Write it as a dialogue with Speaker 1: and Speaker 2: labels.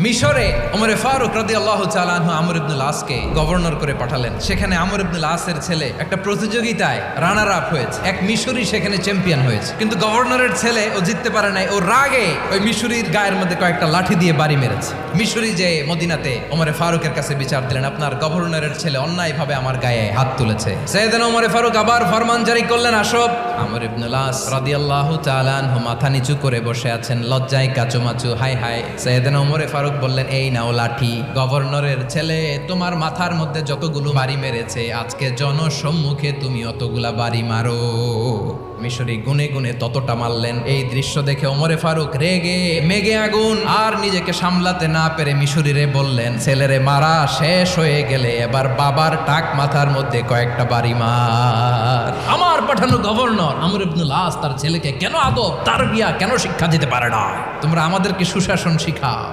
Speaker 1: মিশরে ওমরে ফারুক রাদিয়াল্লাহু তাআলা আনহু আমর ইবনুল আসকে গভর্নর করে পাঠালেন। সেখানে আমর ইবনুল আসের ছেলে একটা প্রতিযোগিতায় রানার আপ হয়েছে, এক মিশরি সেখানে চ্যাম্পিয়ন হয়েছে, কিন্তু গভর্নরের ছেলে ও জিততে পারে নাই। ও রাগে ওই মিশরির গায়ের মধ্যে কয়েকটা লাঠি দিয়ে বাড়ি মেরেছে। মিশরি যে মদিনাতে ওমরে ফারুকের কাছে বিচার দিলেন, আপনার গভর্নরের ছেলে অন্যায়ভাবে আমার গায়ে হাত তুলেছে। সাইয়েদনা ওমরে ফারুক আবার ফরমান জারি করলেন, আসো। আমর ইবনুল আস রাদিয়াল্লাহু তাআলা আনহু মাথা নিচু করে বসে আছেন, লজ্জায় কাচুমাচু, হাই হাই। সাইয়েদনা ওমরে ফারুক বললেন, এই নাও লাঠি, গভর্নরের ছেলে তোমার মাথার মধ্যে যতগুলো বাড়ি মেরেছে আজকে জনসম্মুখে তুমি অতগুলা বাড়ি মারো। মিশরি গুনে গুনে ততটা মারলেন। এই দৃশ্য দেখে ওমরে ফারুক রেগে মেগে আগুন, আর নিজেকে সামলাতে না পেরে মিশরিরে বললেন, ছেলেরে মারা শেষ হয়ে গেলে এবার বাবার টাক মাথার মধ্যে কয়েকটা বাড়ি মার। আমার পাঠানো গভর্নর আমর ইবনুল আস তার ছেলেকে কেন আদব তারবিয়া কেন শিক্ষা দিতে পারে না? তোমরা আমাদেরকে সুশাসন শিখাও।